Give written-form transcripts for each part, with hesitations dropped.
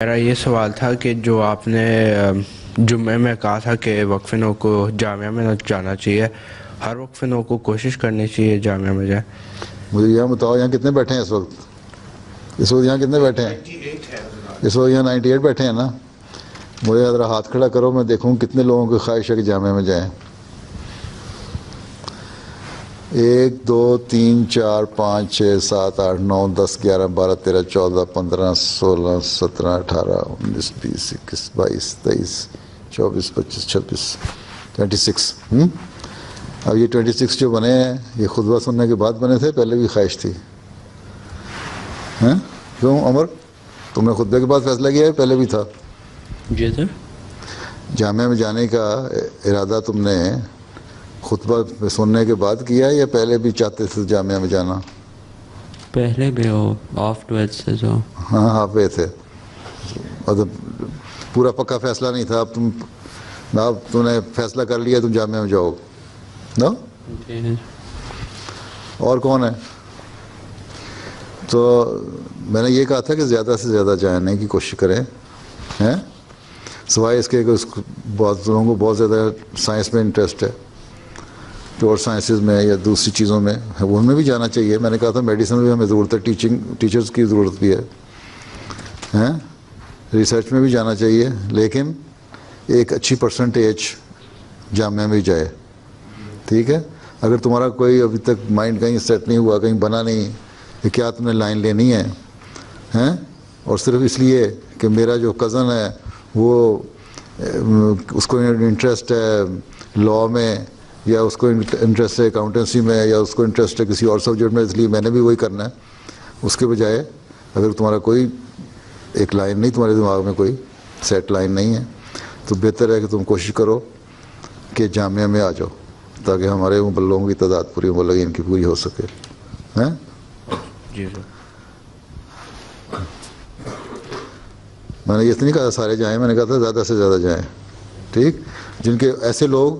میرا یہ سوال تھا کہ جو آپ نے جمعے میں کہا تھا کہ وقفِ نو کو جامعہ میں نہ جانا چاہیے، ہر وقفِ نو کو کوشش کرنی چاہیے جامعہ میں جائے۔ مجھے یہاں بتاؤ یہاں کتنے بیٹھے ہیں اس وقت یہاں کتنے بیٹھے ہیں؟ اس وقت یہاں 98 بیٹھے ہیں نا۔ مجھے ذرا ہاتھ کھڑا کرو، میں دیکھوں کتنے لوگوں کی خواہش ہے کہ جامعہ میں جائیں۔ 1 2 3 4 5 6 7 8 9 10 11 12 13 14 15 16 17 18 19 20 21 22 23 24 25 26 26۔ اب یہ 26 جو بنے ہیں یہ خطبہ سننے کے بعد بنے تھے، پہلے بھی خواہش تھی؟ کیوں عمر، تم نے خطبے کے بعد فیصلہ کیا ہے پہلے بھی تھا؟ جی سر۔ جامعہ میں جانے کا ارادہ تم نے خطبہ سننے کے بعد کیا یا پہلے بھی چاہتے تھے جامعہ میں جانا؟ پہلے بھی ہو آف ٹویلتھ سے جو ہاں آپ پہ تھے، مطلب پورا پکا فیصلہ نہیں تھا، اب تم نے فیصلہ کر لیا تم جامعہ میں جاؤ نا؟ اور کون ہے؟ تو میں نے یہ کہا تھا کہ زیادہ سے زیادہ جانے کی کوشش کریں، سوائے اس کے کہ بہت لوگوں کو بہت زیادہ سائنس میں انٹرسٹ ہے، پیور سائنسز میں یا دوسری چیزوں میں، ان میں بھی جانا چاہیے۔ میں نے کہا تھا میڈیسن میں بھی ہمیں ضرورت ہے، ٹیچرز کی ضرورت بھی ہے، ریسرچ میں بھی جانا چاہیے، لیکن ایک اچھی پرسنٹیج جامعہ میں جائے، ٹھیک ہے؟ اگر تمہارا کوئی ابھی تک مائنڈ کہیں سیٹ نہیں ہوا، کہیں بنا نہیں کہ کیا تم نے لائن لینی ہے، اور صرف اس لیے کہ میرا جو کزن ہے وہ اس کو انٹرسٹ ہے لاء میں، یا اس کو انٹرسٹ ہے اکاؤنٹنسی میں، یا اس کو انٹرسٹ ہے کسی اور سبجیکٹ میں، اس لیے میں نے بھی وہی کرنا ہے، اس کے بجائے اگر تمہارا کوئی ایک لائن نہیں، تمہارے دماغ میں کوئی سیٹ لائن نہیں ہے، تو بہتر ہے کہ تم کوشش کرو کہ جامعہ میں آ جاؤ، تاکہ ہمارے لوگوں کی تعداد پوری لگی ان کی پوری ہو سکے۔ جی سر۔ میں نے یہ نہیں کہا سارے جائیں، میں نے کہا تھا زیادہ سے زیادہ جائیں، ٹھیک؟ جن کے ایسے لوگ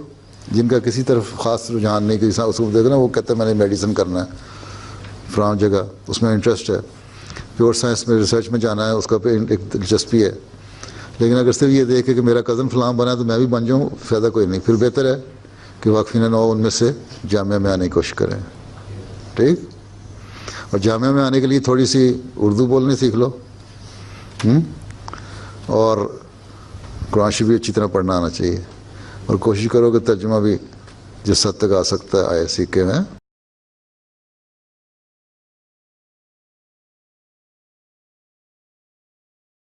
جن کا کسی طرف خاص رجحان نہیں، کسی اس کو دیکھنا وہ کہتے ہیں میں نے میڈیسن کرنا ہے فلاں جگہ، اس میں انٹرسٹ ہے، پیور سائنس میں ریسرچ میں جانا ہے، اس کا پہ ایک دلچسپی ہے، لیکن اگر صرف یہ دیکھے کہ میرا کزن فلاں بنا ہے تو میں بھی بن جاؤں، فائدہ کوئی نہیں۔ پھر بہتر ہے کہ واقفین نو ان میں سے جامعہ میں آنے کی کوشش کریں، ٹھیک؟ اور جامعہ میں آنے کے لیے تھوڑی سی اردو بولنے سیکھ لو، اور قرآن شریف بھی اچھی طرح پڑھنا آنا چاہیے، اور کوشش کرو کہ ترجمہ بھی جس حد تک آ سکتا ہے آئے سیکھے میں۔